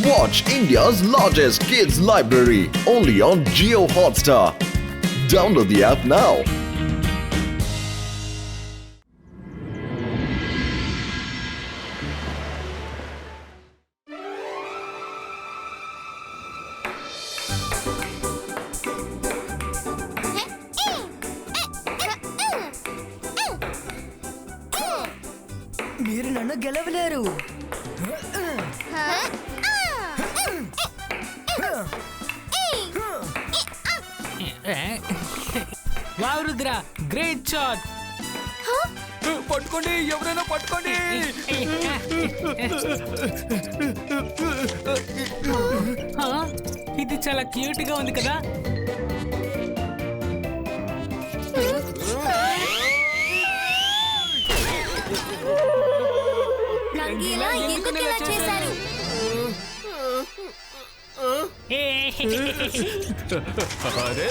Watch India's largest kids library only on Jio Hotstar. Download the app now. మీరు నన్ను గెలవలేరు. Wow Rudra, great shot. పట్టుకోండి, ఎవరైనా పట్టుకోండి. ఇది చాలా క్యూట్ గా ఉంది కదా. రంగీలా ఎందుకు ఇలా చేశారు? అరే,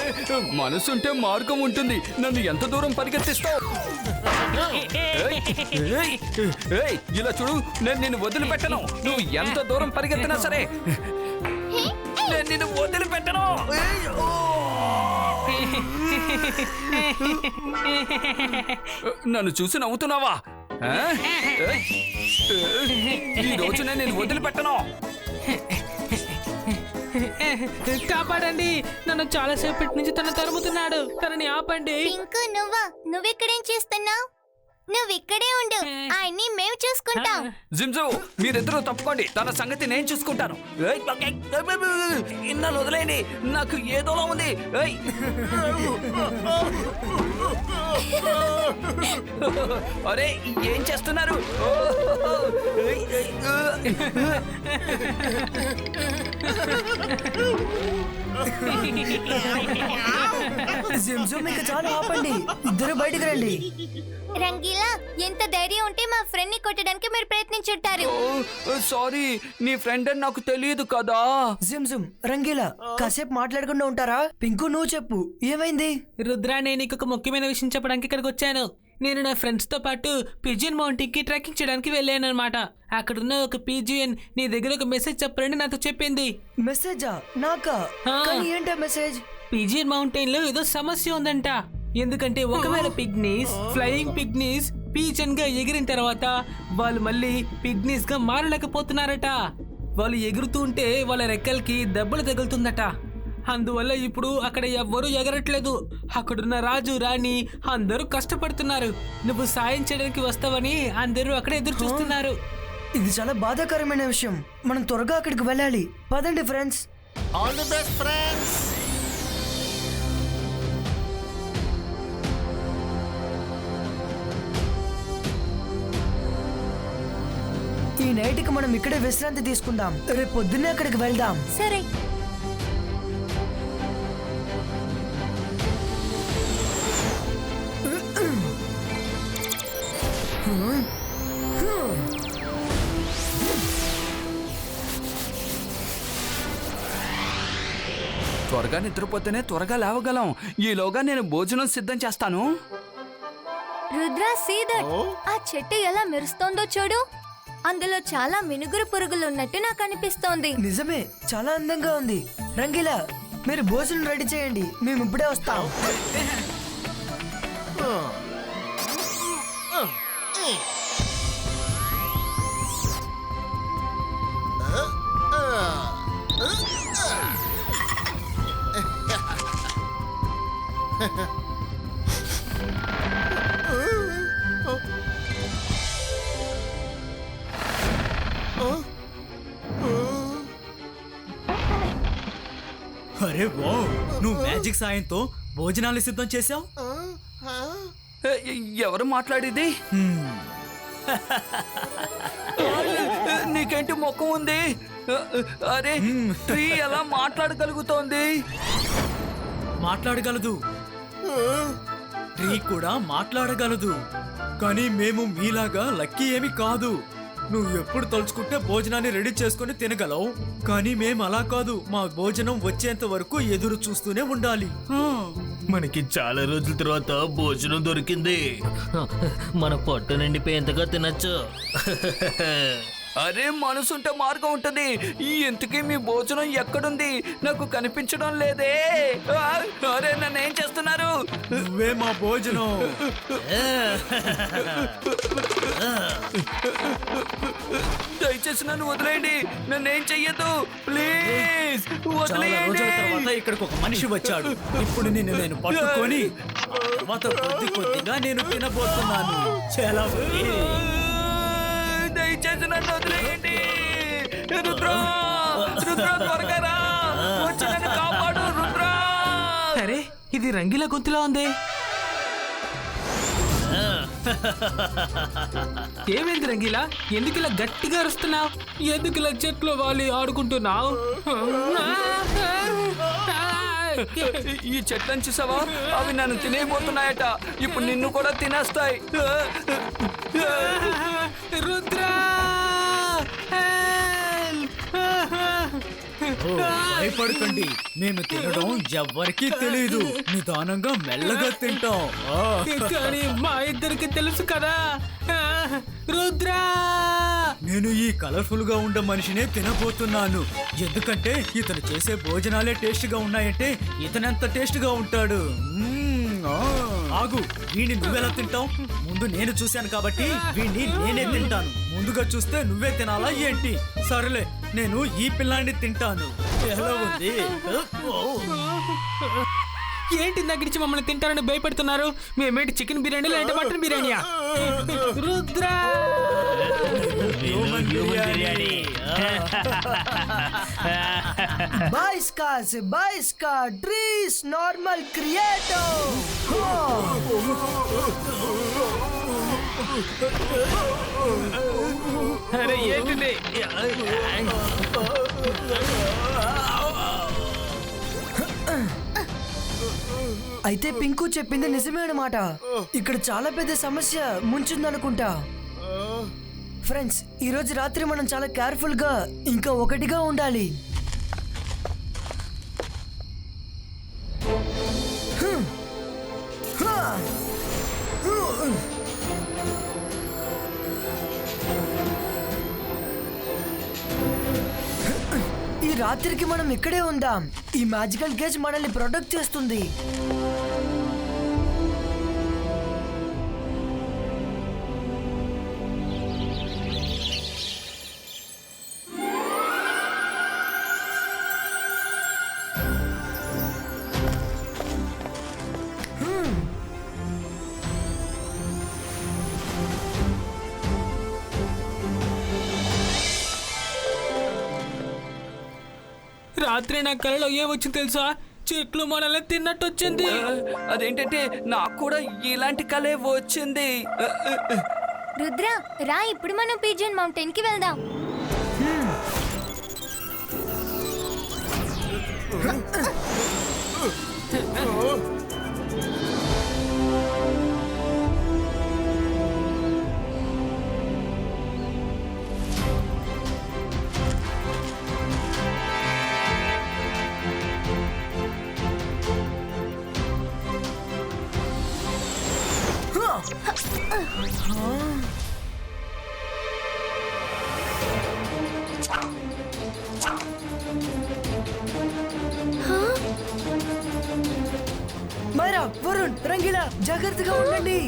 మనసుంటే మార్గం ఉంటుంది. నన్ను ఎంత దూరం పరిగెత్తిస్తావు? ఇలా చూడు, నేను నిన్ను వదిలిపెట్టను. నువ్వు ఎంత దూరం పరిగెత్తినా సరే నేను నిన్ను వదిలిపెట్టను. నన్ను చూసి నవ్వుతున్నావా? ఈ రోజు నేను వదిలిపెట్టను. కాపాడండి, నన్ను చాలా సేపటి నుంచి తను తరుముతున్నాడు. తనని ఆపండి. పింకు, నువ్వెక్కడేం చేస్తున్నావు? నువ్విక్కడే ఉండు, ఆయన్ని మేము చూసుకుంటాం. జింజు, మీరిద్దరూ తప్పుకోండి, తన సంగతి నేను చూసుకుంటాను. ఇన్నాళ్ళు వదిలేయండి, నాకు ఏదోలా ఉంది. అరే, ఏం చేస్తున్నారు? జిమ్జుమ్ ఇక చాలా ఆపండి, ఇద్దరు బయటికి రండి. రంగీలా, ఎంత ధైర్యం ఉంటే మా ఫ్రెండ్ ని కొట్టడానికి మీరు ప్రయత్నించుంటారు. సారీ, నీ ఫ్రెండ్ అని నాకు తెలియదు కదా. జిమ్జుమ్, రంగీలా, కాసేపు మాట్లాడకుండా ఉంటారా? పింకు, నువ్వు చెప్పు, ఏమైంది? రుద్ర, నేను నీకు ఒక ముఖ్యమైన విషయం చెప్పడానికి ఇక్కడికి వచ్చాను. నేను నా ఫ్రెండ్స్ తో పాటు పిజియన్ మౌంటైన్ కి ట్రెక్కింగ్ చేయడానికి వెళ్ళాను అనమాట. అక్కడున్న ఒక పిజియన్ నీ దగ్గర ఒక మెసేజ్ చెప్పాలని నాతో చెప్పింది. మెసేజా? నాకా? కానీ ఏంటా మెసేజ్? పిజియన్ మౌంటైన్ లో ఏదో సమస్య ఉందంట. ఎందుకంటే ఒకవేళ పిగ్నీస్, ఫ్లయింగ్ పిగ్నీస్ పిజియన్ గా ఎగిరిన తర్వాత వాళ్ళు మళ్ళీ పిగ్నీస్ గా మారలేకపోతున్నారట. వాళ్ళు ఎగురుతూ ఉంటే వాళ్ళ రెక్కలకి దెబ్బలు తగులుతుందట. అందువల్ల ఇప్పుడు అక్కడ ఎవ్వరూ ఎగరట్లేదు. అక్కడున్న రాజు, రాణి అందరూ కష్టపడుతున్నారు. నువ్వు సాయం చేయడానికి వస్తావని అందరూ అక్కడ ఎదురు చూస్తున్నారు. ఇది చాలా బాధాకరమైన విషయం. మనం త్వరగా అక్కడికి వెళ్ళాలి. పదండి friends. All the best friends. ఈ నైట్కి మనం ఇక్కడే విశ్రాంతి తీసుకుందాం. రేపు పొద్దున్నే అక్కడికి వెళ్దాం. సరే. త్వరగా నిద్రపోతేనే త్వరగా లేవగలం. ఈలోగా నేను భోజనం సిద్ధం చేస్తాను. Rudra, see that. ఆ చెట్టు ఎలా మెరుస్తోందో చూడు. అందులో చాలా మినుగురు పురుగులు ఉన్నట్టు నాకు అనిపిస్తోంది. నిజమే, చాలా అందంగా ఉంది. రంగీలా, మీరు భోజనం రెడీ చేయండి, మేము ఇప్పుడే వస్తాం. అరే వా, నువ్వు మ్యాజిక్ సాయంతో భోజనాలు సిద్ధం చేశావు. ఎవరు మాట్లాడేది? నీకేంటి ముఖం ఉంది? అరే, ట్రీ ఎలా మాట్లాడగలుగుతోంది? మాట్లాడగలదు, ట్రీ కూడా మాట్లాడగలదు. కానీ మేము మీలాగా లక్కీ ఏమి కాదు. నువ్వు ఎప్పుడు తలుచుకుంటే భోజనాన్ని రెడీ చేసుకుని తినగలవు. కానీ మేము అలా కాదు, మా భోజనం వచ్చేంత వరకు ఎదురు చూస్తూనే ఉండాలి. మనకి చాలా రోజుల తర్వాత భోజనం దొరికింది. మన పొట్ట నిండిపోయేంతగా తినచ్చు. అరే మనసుంటే మార్గం ఉంటుంది. ఇంతకీ మీ భోజనం ఎక్కడుంది? నాకు కనిపించడం లేదే. అరే నన్ను ఏం చేస్తున్నారు? నువ్వే మా భోజనం. దయచేసి నన్ను వదిలేయండి, నన్ను ఏం చెయ్యొద్దు ప్లీజ్, చాలా రోజుల తర్వాత ఇక్కడికి ఒక మనిషి వచ్చాడు. ఇప్పుడు నిన్ను నేను పట్టుకొని తర్వాత కొద్దిగా నేను తినబోతున్నాను. చాలా దయచేసి నన్ను వదిలేయండి. రుద్రా, రుద్రా త్వరగా రా, వచ్చి నన్ను కాపాడు రుద్రా. అరే ఇది రంగిలా గొంతులా ఉంది. ఏమైంది రంగిలా? ఎందుకు ఇలా గట్టిగా అరుస్తున్నావు? ఎందుకు ఇలా చెట్లు వాలి ఆడుకుంటున్నావు? ఈ చెట్లను చూసావా? అవి నన్ను తినేయబోతున్నాయట. ఇప్పుడు నిన్ను కూడా తినేస్తాయి. రుద్రా భయపడకండి, మేము తినడం ఎవ్వరికీ తెలియదు. నిదానంగా మెల్లగా తింటాం. కానీ మా ఇద్దరికి తెలుసు కదా. రుద్రా నేను ఈ కలర్ఫుల్ గా ఉండే మనిషినే తినబోతున్నాను. ఎందుకంటే ఇతను చేసే భోజనాలే టేస్ట్ గా ఉన్నాయంటే ఇతనెంత టేస్ట్ గా ఉంటాడు. ఆగు, వీడిని నువ్వెలా తింటావు? ముందు నేను చూశాను కాబట్టి వీడిని నేనే తింటాను. ముందుగా చూస్తే నువ్వే తినాలా ఏంటి? సరేలే, నేను ఈ పిల్లాన్ని తింటాను. ఎలా ఉంది? ఏంటి దగ్గరించి మమ్మల్ని తింటారని భయపెడుతున్నారు? మేమేంటి చికెన్ బిర్యానీ లేదంటే మటన్ బిర్యానీయా? రుద్రా బాయ్స్కా ట్రీస్ నార్మల్ క్రియేటో. అరే ఏంటిది? అయితే పింకు చెప్పింది నిజమే అన్నమాట. ఇక్కడ చాలా పెద్ద సమస్య ముంచుందనుకుంటా. ఫ్రెండ్స్, ఈ రోజు రాత్రి మనం చాలా కేర్ఫుల్ గా ఇంకా ఒకటిగా ఉండాలి. ఈ రాత్రికి మనం ఇక్కడే ఉందాం. ఈ మ్యాజికల్ గేజ్ మనల్ని ప్రొటెక్ట్ చేస్తుంది. రాత్రి నా కలలో ఏమొచ్చింది తెలుసా? చెట్లు మనల్ని తిన్నట్టు వచ్చింది. అదేంటంటే నాకు కూడా ఇలాంటి కలే వచ్చింది. రుద్ర రా, ఇప్పుడు మనం పిజియన్ మౌంటైన్ కి వెళ్దాం. మైరా, వరుణ్, రంగీలా, జాగ్రత్తగా ఉండండి.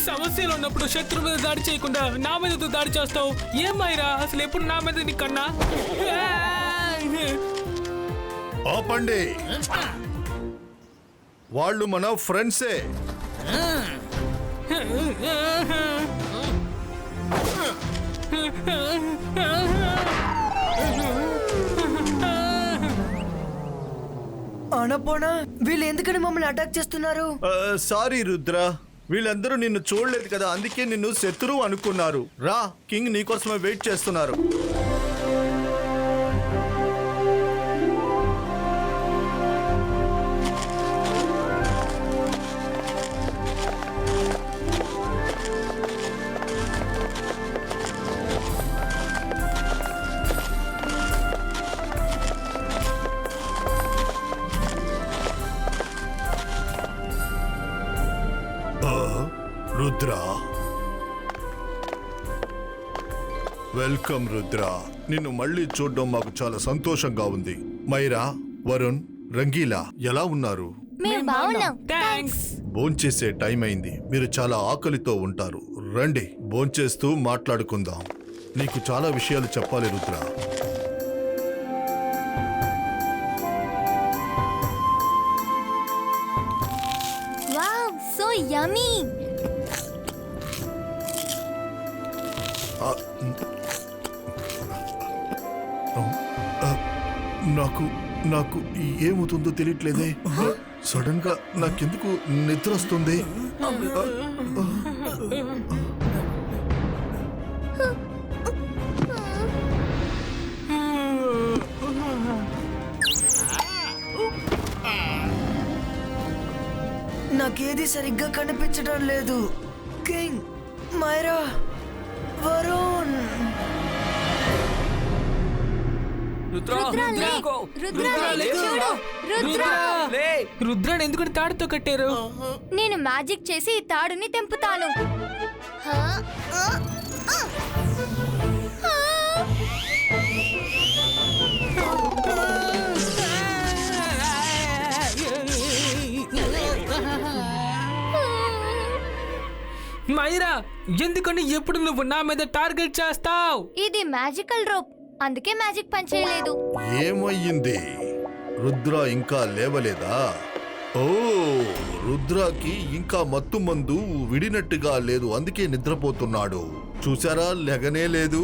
సమస్యలు ఉన్నప్పుడు శత్రు మీద దాడి చేయకుండా నా మీద దాడి చేస్తావు ఏమైరా? అసలు ఎప్పుడు నా మీద నీకన్నా? ఆపండి, వాళ్ళు మన ఫ్రెండ్సే. అనపోనా, వీళ్ళు ఎందుకని మమ్మల్ని అటాక్ చేస్తున్నారు? సారీ రుద్ర, వీళ్ళందరూ నిన్ను చూడలేదు కదా, అందుకే నిన్ను శత్రువు అనుకున్నారు. రా, కింగ్ నీకోసమే వెయిట్ చేస్తున్నారు. రుద్ర, వెల్కమ్ రుద్ర. నిన్ను మళ్ళీ చూడడం మాకు చాలా సంతోషంగా ఉంది. మైరా, వరుణ్, రంగీలా ఎలా ఉన్నారు? మేము బాగున్నాం. థ్యాంక్స్. భోంచేసే టైం అయింది. మీరు చాలా ఆకలితో ఉంటారు. రండి, భోంచేస్తూ మాట్లాడుకుందాం. నీకు చాలా విషయాలు చెప్పాలి రుద్ర. Wow, so yummy. నాకు ఏమవుతుందో తెలియట్లేదే. సడన్ గా నాకెందుకు నిద్ర వస్తుంది? నాకేది సరిగ్గా కనిపించడం లేదు. కింగ్, మైరా, వరుణ్. రుద్ర, రుద్ర, లే. లేకో. రుద్ర, లే, లేకు. చూడు. రుద్ర. లే. రుద్రాని ఎందుకు తాడుతో కట్టారు? నేను మ్యాజిక్ చేసి ఈ తాడుని తెంపుతాను. హా? ఆ? ఆ? ఆ? మైరా, ఎందుకని ఎప్పుడు నువ్వు నా మీద టార్గెట్ చేస్తావు? ఇది మ్యాజికల్ రోప్, అందుకే మ్యాజిక్ పని చేయలేదు. ఏమయ్యింది? రుద్ర ఇంకా లేవలేదా? ఓ, రుద్రకి ఇంకా మత్తు మందు విడినట్టుగా లేదు, అందుకే నిద్రపోతున్నాడు. చూసారా, లెగనే లేదు.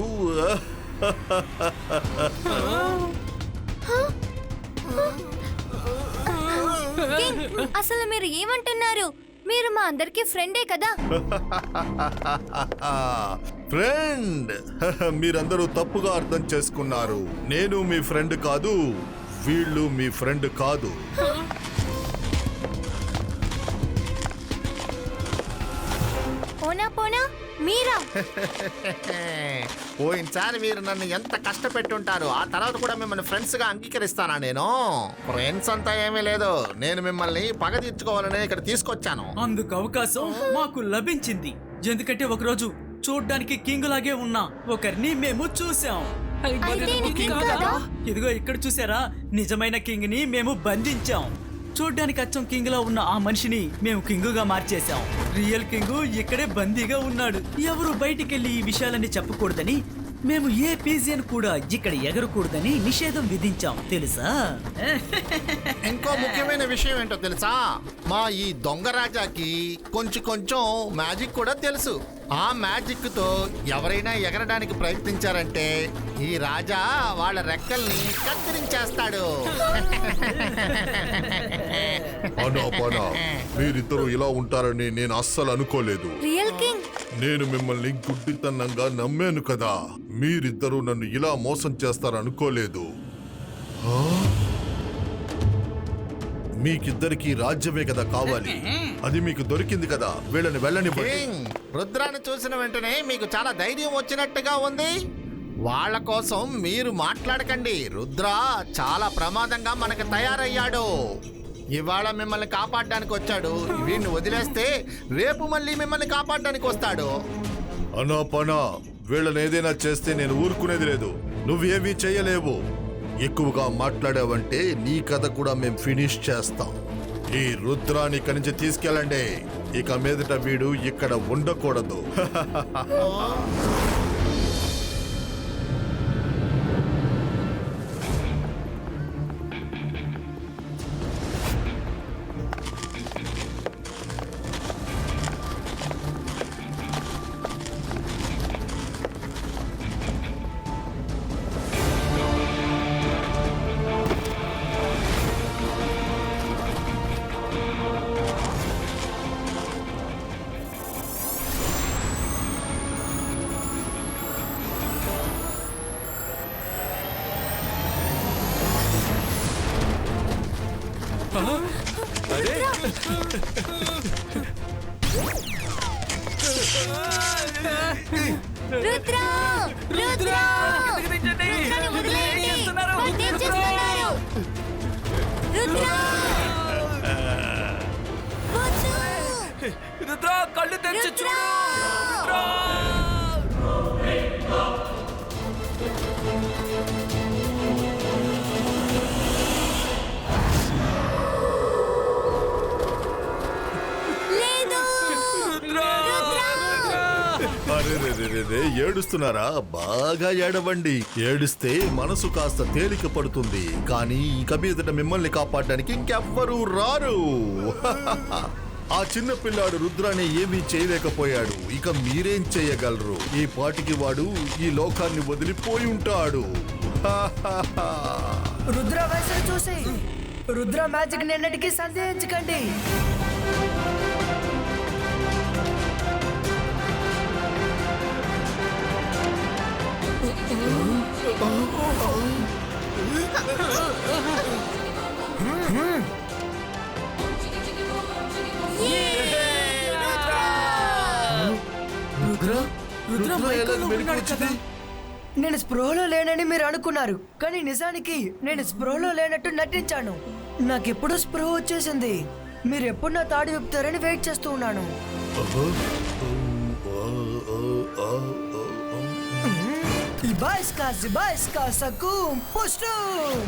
కింగ్, అసలు మీరు ఏమంటున్నారు? మీరు మా అందరికి ఫ్రెండే కదా. ఫ్రెండ్, మీరందరూ తప్పుగా అర్థం చేసుకున్నారు. నేను మీ ఫ్రెండ్ కాదు, వీళ్ళు మీ ఫ్రెండ్ కాదు. పోనా పోనా మీరా? పోయినసారి మీరు నన్ను ఎంత కష్టపెట్టుంటారు, ఆ తర్వాత కూడా మిమ్మల్ని ఫ్రెండ్స్ గా అంగీకరిస్తానా? నేను ఫ్రెండ్స్ అంతా ఏమీ లేదు, నేను మిమ్మల్ని పగ తీర్చుకోవాలని ఇక్కడ తీసుకొచ్చాను. అందుకు అవకాశం మాకు లభించింది. ఎందుకంటే ఒకరోజు చూడ్డానికి కింగ్ లాగే ఉన్న ఒకరిని మేము చూసాం. అయితే ఇది కింగ్ కదా? ఇదిగో ఇక్కడ చూసారా, నిజమైన కింగ్ ని మేము బంధించాం. చూడ్డానికి అచ్చం కింగ్ లా ఉన్న ఆ మనిషిని మేము కింగుగా మార్చేశాం. రియల్ కింగ్ ఇక్కడే బందీగా ఉన్నాడు. ఎవరు బయటికెళ్ళి ఈ విషయాలన్నీ చెప్పకూడదని మేము ఏ పీజియన్ కూడా ఇక్కడ ఎగరకూడదని నిషేధం విధించాం, తెలుసా? ఇంకో ముఖ్యమైన విషయం ఏంటో తెలుసా? మా ఈ దొంగ రాజాకి కొంచెం మ్యాజిక్ కూడా తెలుసు. ఆ మ్యాజిక్ తో ఎవరైనా ఎగరడానికి ప్రయత్నించారంటే ఈ రాజా వాళ్ళ రెక్కల్ని కత్తిరించేస్తాడు. అనా, మీరిద్దరూ ఇలా ఉంటారని నేను అస్సలు అనుకోలేదు. రియల్ కింగ్, నేను మిమ్మల్ని గుడ్డితనంగా నమ్మాను కదా, మీరిద్దరూ నన్ను ఇలా మోసం చేస్తారనుకోలేదు. ఆ? మీకిద్దరికి రాజ్యమే కదా కావాలి, అది మీకు దొరికింది కదా, వీళ్ళని వెళ్ళని. కింగ్, రుద్రాన్ని చూసిన వెంటనే మీకు చాలా ధైర్యం వచ్చినట్టుగా ఉంది. వాళ్ళ కోసం మీరు మాట్లాడకండి. రుద్ర చాలా ప్రమాదంగా మనకు తయారయ్యాడు. ఇవాళ మిమ్మల్ని కాపాడడానికి వచ్చాడు. వీడిని వదిలేస్తే రేపు మళ్ళీ మిమ్మల్ని కాపాడడానికి వస్తాడు. అనాపనా, వీళ్ళని ఏదైనా చేస్తే నేను ఊరుకునేది లేదు. నువ్వేమీ చేయలేవు. ఎక్కువగా మాట్లాడావంటే నీ కథ కూడా మేము ఫినిష్ చేస్తాం. ఈ రుద్రాన్ని ఇక్కడి నుంచి తీసుకెళ్ళండి. ఇక మీదట వీడు ఇక్కడ ఉండకూడదు. రుద్ర రుద్ర రుద్రాని వదిలేయండి. వాళ్ళు ఏం చేస్తున్నారు? రుద్ర వద్దు. రుద్ర కళ్ళు తెరిచి చూడు. రుద్ర! లేదు. అరే ఏడుస్తున్నారా? బాగా ఏడవండి. ఏడిస్తే మనసు కాస్త తేలిక పడుతుంది. కానీ ఇక మీదట మిమ్మల్ని కాపాడడానికి ఇంకెవ్వరూ రారు. ఆ చిన్న పిల్లాడు రుద్రాన్ని ఏమీ చేయలేకపోయాడు. ఇక మీరేం చేయగలరు? ఈ పాటికి వాడు ఈ లోకాన్ని వదిలిపోయి ఉంటాడు. రుద్ర వయసును చూసి రుద్ర మ్యాజిక్ నిన్నటికీ సందేహించకండి. నేను స్పృహలో లేనని మీరు అనుకున్నారు, కానీ నిజానికి నేను స్పృహలో లేనట్టు నటించాను. నాకెప్పుడు స్పృహ వచ్చేసింది. మీరు ఎప్పుడు నా తాడు విప్పుతారని వెయిట్ చేస్తూ ఉన్నాను. Ibaiska, Sakum, Pustum!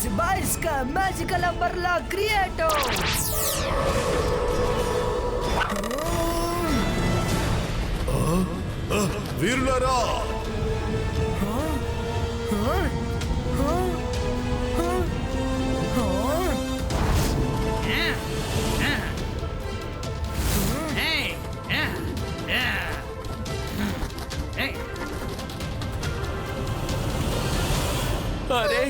Ibaiska, Magical Umbrella Creator! వీరులారా! అరే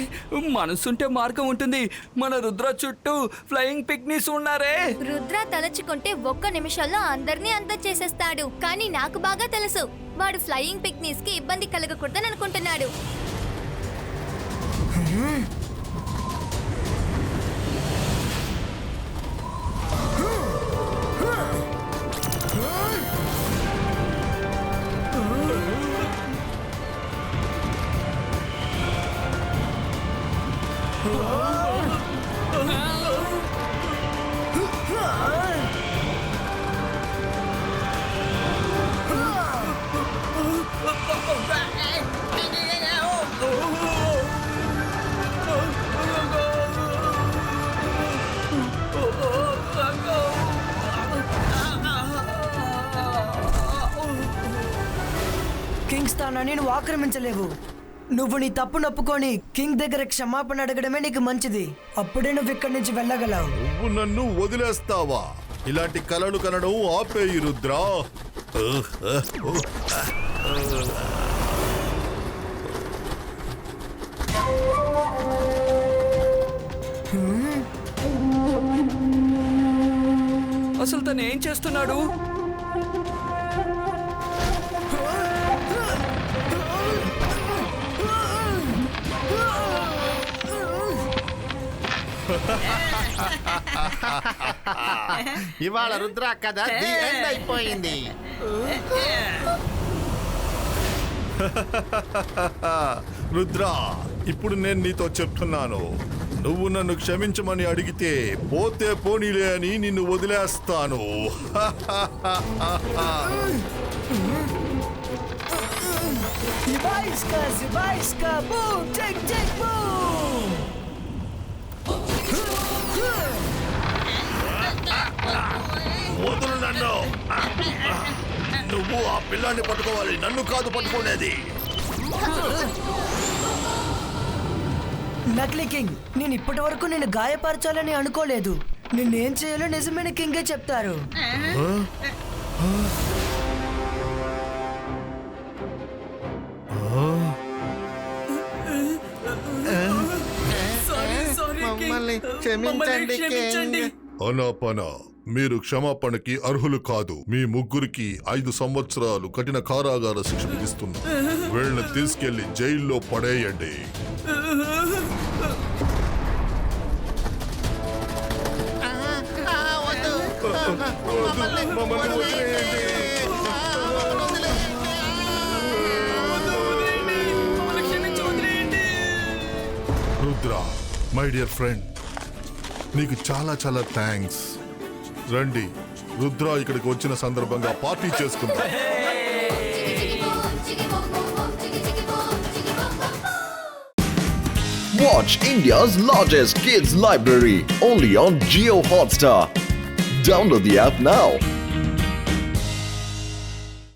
మనసుంటే మార్గం ఉంటుంది. మన రుద్ర చుట్టూ ఫ్లయింగ్ పిగ్నీస్ ఉన్నారే. రుద్ర తలచుకుంటే ఒక్క నిమిషంలో అందరినీ అంతం చేసేస్తాడు. కానీ నాకు బాగా తెలుసు, వాడు ఫ్లయింగ్ పిక్నిక్స్ కి ఇబ్బంది కలగకూడదని అనుకుంటున్నాడు. కింగ్ స్థానాన్ని నువ్వు ఆక్రమించలేవు. నువ్వు నీ తప్పు నొప్పుకొని కింగ్ దగ్గర క్షమాపణ అడగడమే నీకు మంచిది. అప్పుడే నువ్వు ఇక్కడి నుంచి వెళ్ళగలవు. నువ్వు నన్ను వదిలేస్తావా? ఇలాంటి కలలు కనడం ఆపేయి రుద్రా. అసలు తను ఏం చేస్తున్నాడు? ఇవాళ రుద్ర కథ ది ఎండ్ అయిపోయింది. రుద్రా, ఇప్పుడు నేను నీతో చెప్తున్నాను. నువ్వు నన్ను క్షమించమని అడిగితే పోతే పోనీలే అని నిన్ను వదిలేస్తాను. Ibaiska, boom, take, boom! వదులు నన్ను. నువ్వు ఆ పిల్లాన్ని పట్టుకోవాలి, నన్ను కాదు పట్టుకునేది. నకిలీ కింగ్, నేను ఇప్పటి వరకు నేను గాయపరచాలని అనుకోలేదు. నిన్నేం చేయాలో నిజమైన కింగే చెప్తారు. మమ్మల్ని క్షమించండి కింగ్. అనాపన, మీరు క్షమాపణకి అర్హులు కాదు. మీ ముగ్గురికి 5 సంవత్సరాలు కఠిన కారాగార శిక్ష విధిస్తున్నా. వీళ్ళని తీసుకెళ్లి జైల్లో పడేయండి. రుద్ర, మై డియర్ ఫ్రెండ్, నీకు చాలా చాలా థ్యాంక్స్. రండి, రుద్ర ఇక్కడికి వచ్చిన సందర్భంగా పార్టీ చేసుకుందాం. Watch India's largest kids library only on Jio Hotstar. Download the app now.